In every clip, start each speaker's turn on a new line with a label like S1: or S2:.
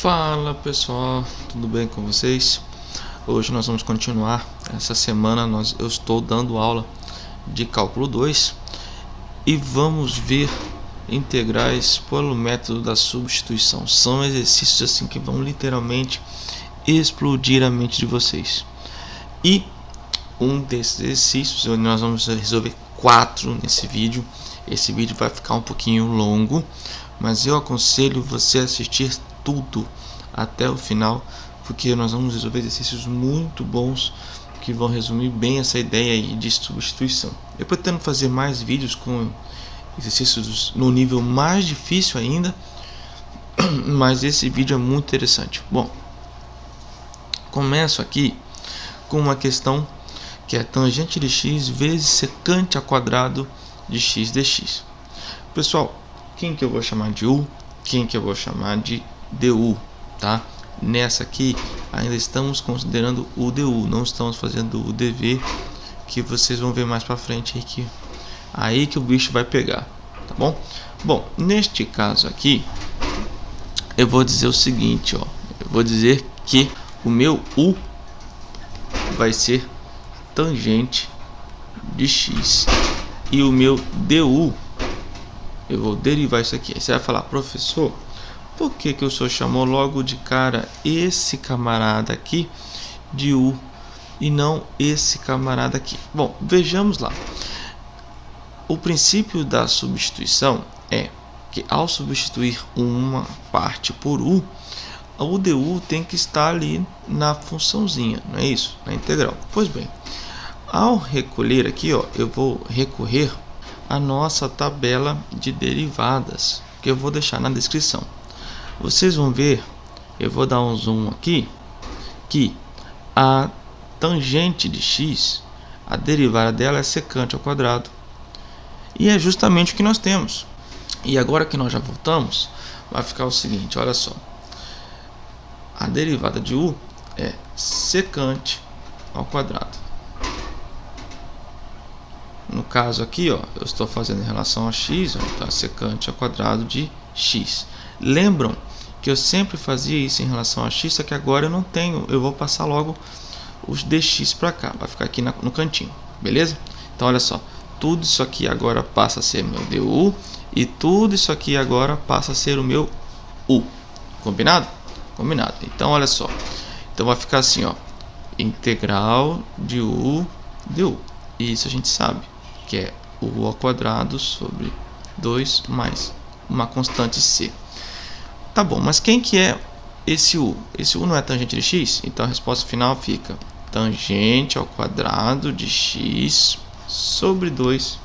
S1: Fala pessoal, tudo bem com vocês? Hoje nós vamos continuar. Essa semana eu estou dando aula de cálculo 2 e vamos ver integrais pelo método da substituição. São exercícios assim que vão literalmente explodir a mente de vocês. E um desses exercícios, nós vamos resolver 4 nesse vídeo. Esse vídeo vai ficar um pouquinho longo, mas eu aconselho você a assistir tudo até o final, porque nós vamos resolver exercícios muito bons que vão resumir bem essa ideia aí de substituição. Eu pretendo fazer mais vídeos com exercícios no nível mais difícil ainda, mas esse vídeo é muito interessante. Bom, começo aqui com uma questão que é tangente de x vezes secante ao quadrado de x dx. Pessoal, quem que eu vou chamar de u, quem que eu vou chamar de du, tá? Nessa aqui ainda estamos considerando o du, não estamos fazendo o dv, que vocês vão ver mais para frente aí que o bicho vai pegar, tá bom? Bom, neste caso aqui eu vou dizer o seguinte, ó, eu vou dizer que o meu u vai ser tangente de x e o meu du, eu vou derivar isso aqui. Aí você vai falar: professor, por que o senhor chamou logo de cara esse camarada aqui de u e não esse camarada aqui? Bom, vejamos lá. O princípio da substituição é que ao substituir uma parte por u, o du tem que estar ali na funçãozinha, não é isso? Na integral. Pois bem, ao recolher aqui, ó, eu vou recorrer à nossa tabela de derivadas, que eu vou deixar na descrição. Vocês vão ver, eu vou dar um zoom aqui, que a tangente de x, a derivada dela é secante ao quadrado. E é justamente o que nós temos. E agora que nós já voltamos, vai ficar o seguinte, olha só. A derivada de u é secante ao quadrado. No caso aqui, ó, eu estou fazendo em relação a x, ó, então é secante ao quadrado de x. Lembram que eu sempre fazia isso em relação a x, só que agora eu não tenho, eu vou passar logo os dx para cá, vai ficar aqui no cantinho, beleza? Então olha só, tudo isso aqui agora passa a ser meu du e tudo isso aqui agora passa a ser o meu u. Combinado? Combinado. Então olha só, então vai ficar assim, ó, integral de u du. E isso a gente sabe que é u ao quadrado sobre 2 mais uma constante c. Tá bom, mas quem que é esse u? Esse u não é tangente de x? Então a resposta final fica tangente ao quadrado de x sobre 2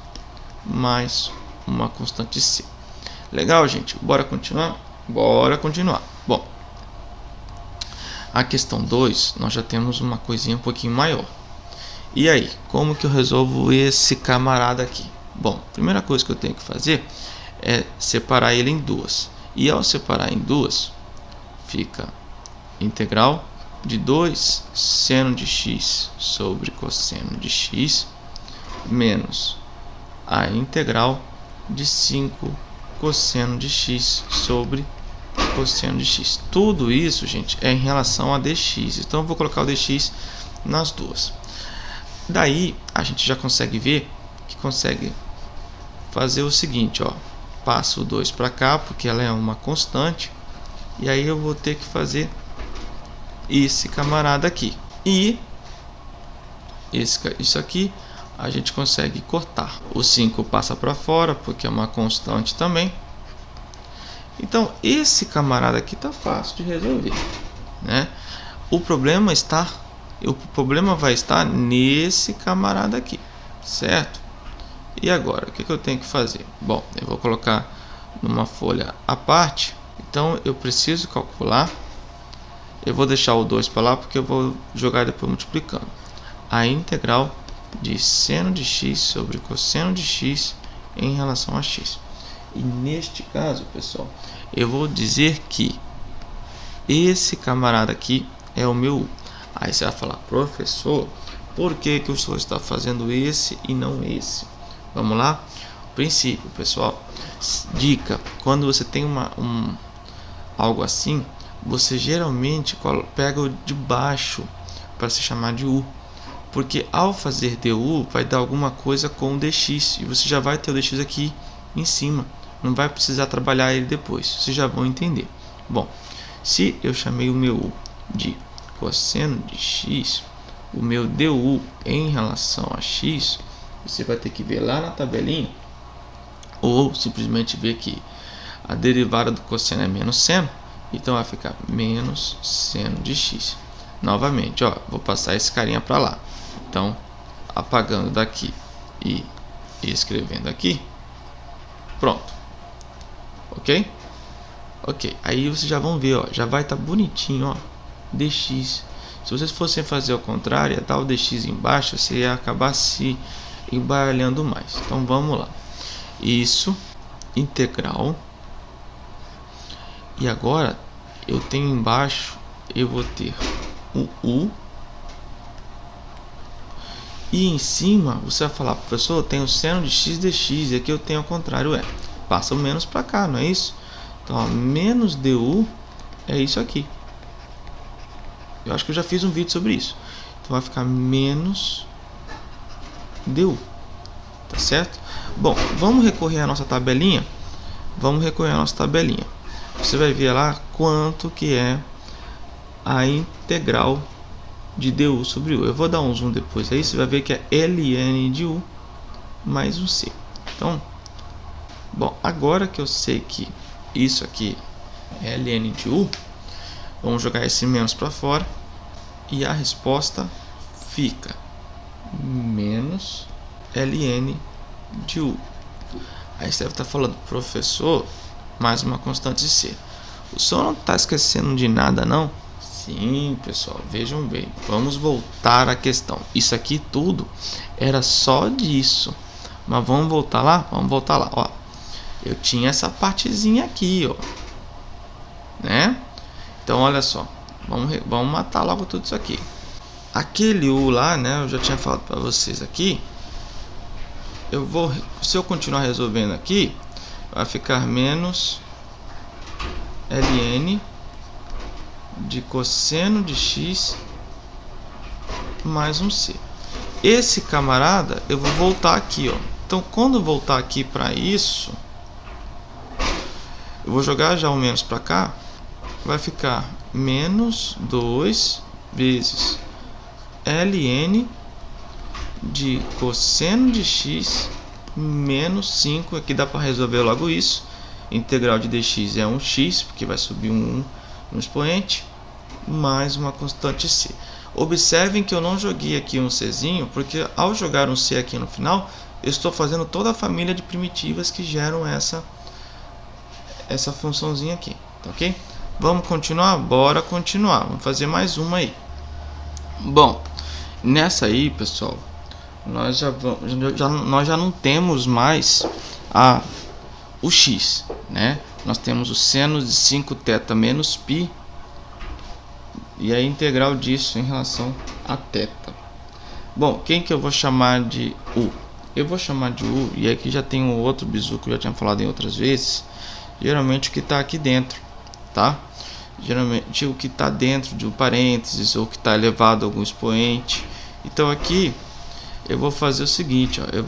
S1: mais uma constante c. Legal, gente? Bora continuar? Bora continuar. Bom, a questão 2, nós já temos uma coisinha um pouquinho maior. E aí, como que eu resolvo esse camarada aqui? Bom, a primeira coisa que eu tenho que fazer é separar ele em duas. E ao separar em duas, fica integral de 2 seno de x sobre cosseno de x menos a integral de 5 cosseno de x sobre cosseno de x. Tudo isso, gente, é em relação a dx. Então eu vou colocar o dx nas duas. Daí a gente já consegue ver que consegue fazer o seguinte, ó, passo o 2 para cá porque ela é uma constante, e aí eu vou ter que fazer esse camarada aqui, e isso aqui a gente consegue cortar. O 5 passa para fora porque é uma constante também. Então esse camarada aqui tá fácil de resolver, né? O problema vai estar nesse camarada aqui, certo? E agora, o que eu tenho que fazer? Bom, eu vou colocar numa folha à parte, então eu preciso calcular. Eu vou deixar o 2 para lá porque eu vou jogar depois multiplicando. A integral de seno de x sobre cosseno de x em relação a x. E neste caso, pessoal, eu vou dizer que esse camarada aqui é o meu u. Aí você vai falar: professor, por que o senhor está fazendo esse e não esse? Vamos lá? Princípio, pessoal. Dica: quando você tem algo assim, você geralmente pega o de baixo para se chamar de u, porque ao fazer du vai dar alguma coisa com o dx, e você já vai ter o dx aqui em cima, não vai precisar trabalhar ele depois, vocês já vão entender. Bom, se eu chamei o meu u de cosseno de x, o meu du em relação a x, você vai ter que ver lá na tabelinha, ou simplesmente ver que a derivada do cosseno é menos seno, então vai ficar menos seno de x. Novamente, ó, vou passar esse carinha para lá. Então, apagando daqui e escrevendo aqui, pronto. Ok? Ok, aí vocês já vão ver, ó, já vai estar bonitinho, ó, dx. Se vocês fossem fazer ao contrário, dar o dx embaixo, você ia acabar se embaralhando mais. Então vamos lá. Isso, integral. E agora eu tenho embaixo, eu vou ter o u. E em cima você vai falar, professor, eu tenho seno de x dx, e aqui eu tenho ao contrário, passa o menos para cá, não é isso? Então, ó, menos du é isso aqui. Eu acho que eu já fiz um vídeo sobre isso. Então vai ficar menos du, tá certo? Bom, vamos recorrer à nossa tabelinha. Você vai ver lá quanto que é a integral de du sobre u. Eu vou dar um zoom depois aí, você vai ver que é ln de u mais um c. Então, bom, agora que eu sei que isso aqui é ln de u, vamos jogar esse menos para fora e a resposta fica menos ln de u. Aí você deve estar falando, professor, mais uma constante de c. O senhor não está esquecendo de nada, não? Sim, pessoal, vejam bem. Vamos voltar à questão. Isso aqui tudo era só disso. Mas vamos voltar lá? Vamos voltar lá. Ó, eu tinha essa partezinha aqui, ó, né? Então, olha só. Vamos matar logo tudo isso aqui. Aquele u lá, né? Eu já tinha falado para vocês aqui. Se eu continuar resolvendo aqui, vai ficar menos ln de cosseno de x mais um c. Esse camarada eu vou voltar aqui, ó. Então, quando eu voltar aqui para isso, eu vou jogar já o menos para cá, vai ficar menos 2 vezes ln de cosseno de x menos 5, aqui dá para resolver logo isso. Integral de dx é 1x, porque vai subir um no expoente, mais uma constante c. Observem que eu não joguei aqui um czinho, porque ao jogar um c aqui no final, eu estou fazendo toda a família de primitivas que geram essa funçãozinha aqui, tá ok? Vamos continuar? Bora continuar, vamos fazer mais uma aí. Bom, nessa aí, pessoal, nós já não temos mais o x, né? Nós temos o seno de 5θ menos π e a integral disso em relação a θ. Bom, quem que eu vou chamar de u? Eu vou chamar de u, e aqui já tem um outro bizu que eu já tinha falado em outras vezes. Geralmente o que está aqui dentro, tá? Geralmente o que está dentro de um parênteses ou que está elevado a algum expoente. Então aqui eu vou fazer o seguinte, ó, eu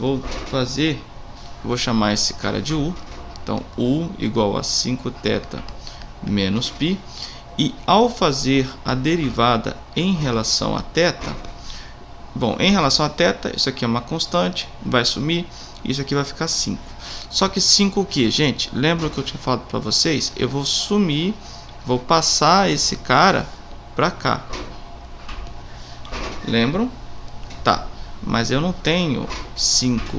S1: vou chamar esse cara de u. Então u igual a 5θ menos π, e ao fazer a derivada em relação a θ, bom, em relação a θ, isso aqui é uma constante, vai sumir, isso aqui vai ficar 5. Só que 5 o que, gente? Lembra que eu tinha falado para vocês? Eu vou sumir, vou passar esse cara para cá. Lembram? Tá, mas eu não tenho 5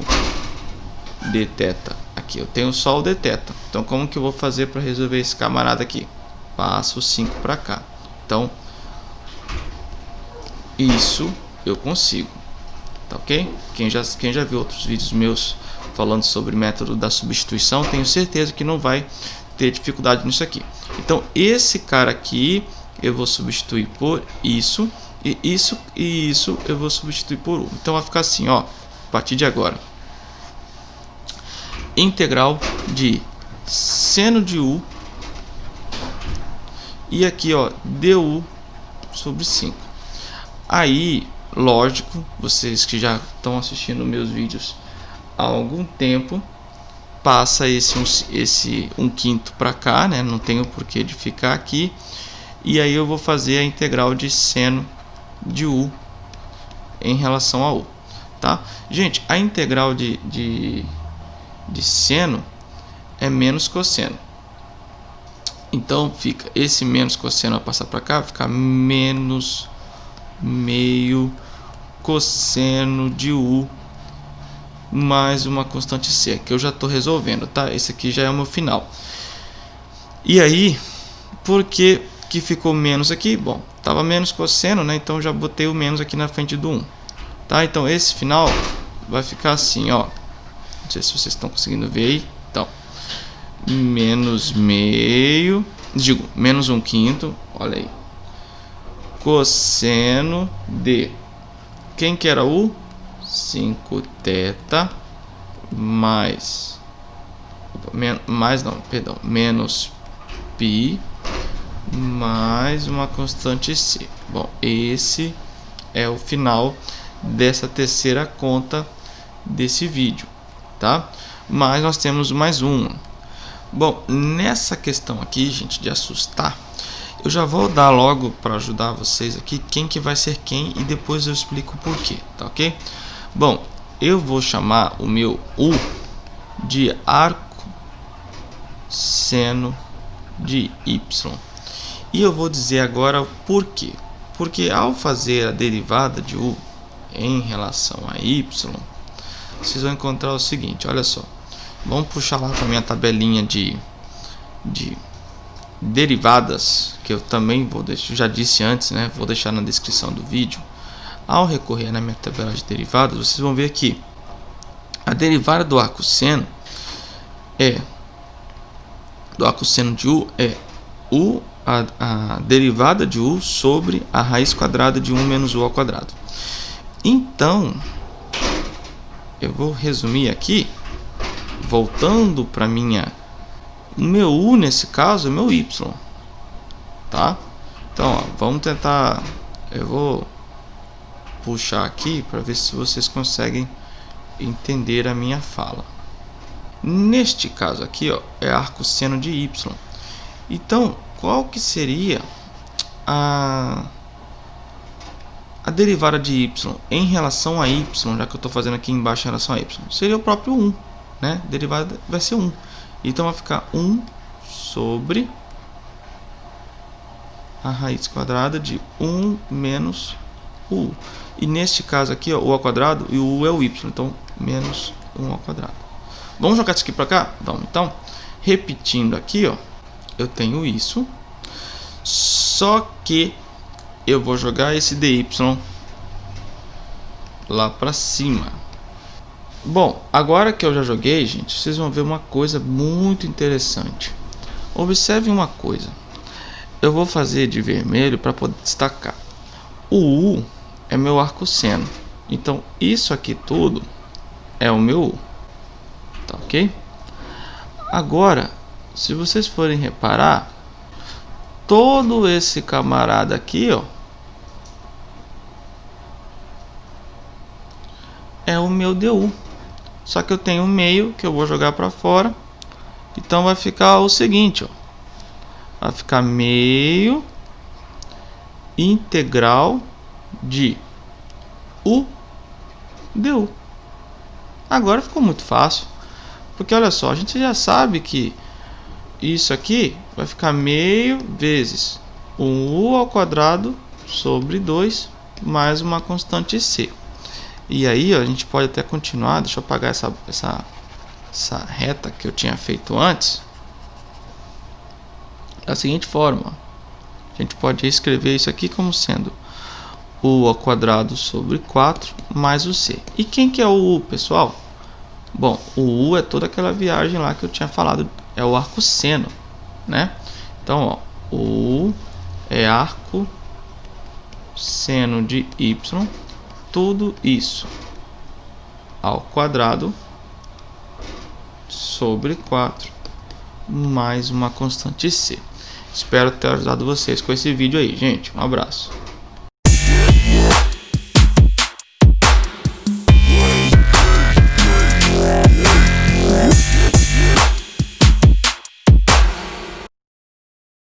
S1: dθ aqui, eu tenho só o dθ. Então, como que eu vou fazer para resolver esse camarada aqui? Passo 5 para cá. Então, isso eu consigo, tá ok? Quem já viu outros vídeos meus falando sobre o método da substituição, tenho certeza que não vai ter dificuldade nisso aqui. Então, esse cara aqui eu vou substituir por isso, e isso eu vou substituir por u. Então vai ficar assim, ó, a partir de agora. Integral de seno de u E aqui, ó, du sobre 5. Aí, lógico, vocês que já estão assistindo meus vídeos há algum tempo, passa esse 1/5 para cá, né? Não tenho porquê de ficar aqui. E aí eu vou fazer a integral de seno de u em relação a u, tá? Gente, a integral de seno é menos cosseno. Então fica esse menos cosseno vai passar para cá, vai ficar menos meio cosseno de u mais uma constante c, que eu já estou resolvendo, tá? Esse aqui já é o meu final. E aí, por que ficou menos aqui? Bom, tava menos cosseno, né? Então já botei o menos aqui na frente do 1, tá? Então esse final vai ficar assim, ó. Não sei se vocês estão conseguindo ver aí. Então, menos meio, digo, menos 1/5, olha aí, cosseno de, quem que era u? 5θ mais, menos π mais uma constante c. Bom, esse é o final dessa terceira conta desse vídeo, tá? Mas nós temos mais uma. Bom, nessa questão aqui, gente, de assustar, eu já vou dar logo para ajudar vocês aqui quem que vai ser quem e depois eu explico o porquê, tá ok? Bom, eu vou chamar o meu u de arco seno de y. E eu vou dizer agora o porquê. Porque ao fazer a derivada de u em relação a y, vocês vão encontrar o seguinte, olha só. Vamos puxar lá para minha tabelinha de derivadas, que eu também vou deixar, já disse antes, né? Vou deixar na descrição do vídeo. Ao recorrer na minha tabela de derivadas, vocês vão ver aqui a derivada do arco seno de u é a derivada de u sobre a raiz quadrada de 1 menos u ao quadrado. Então, eu vou resumir aqui, voltando para o meu u nesse caso é meu y, tá? Então, ó, vamos tentar, eu vou puxar aqui para ver se vocês conseguem entender a minha fala. Neste caso aqui, ó, é arco seno de y. Então, qual que seria a derivada de y em relação a y, já que eu estou fazendo aqui embaixo em relação a y? Seria o próprio 1, né? A derivada vai ser 1. Então vai ficar 1 sobre a raiz quadrada de 1 menos u. E neste caso aqui, ó, u ao quadrado e o u é o y, então menos 1 ao quadrado. Vamos jogar isso aqui para cá? Vamos, então, repetindo aqui, ó, eu tenho isso, só que eu vou jogar esse dy lá para cima. Bom, agora que eu já joguei, gente, vocês vão ver uma coisa muito interessante. Observe uma coisa. Eu vou fazer de vermelho para poder destacar. O u é meu arco seno. Então, isso aqui tudo é o meu u. Tá ok? Agora, se vocês forem reparar, todo esse camarada aqui, ó, é o meu du. Só que eu tenho um meio que eu vou jogar para fora. Então vai ficar o seguinte, ó. Vai ficar meio integral de u du. Agora ficou muito fácil. Porque olha só, a gente já sabe que isso aqui vai ficar meio vezes 1u ao quadrado sobre 2 mais uma constante c. E aí, ó, a gente pode até continuar. Deixa eu apagar essa reta que eu tinha feito antes. Da seguinte forma, a gente pode escrever isso aqui como sendo u ao quadrado sobre 4 mais o c. E quem que é o u, pessoal? Bom, o u é toda aquela viagem lá que eu tinha falado, é o arco seno, né? Então, ó, o u é arco seno de y, tudo isso ao quadrado sobre 4 mais uma constante c. Espero ter ajudado vocês com esse vídeo aí, gente. Um abraço.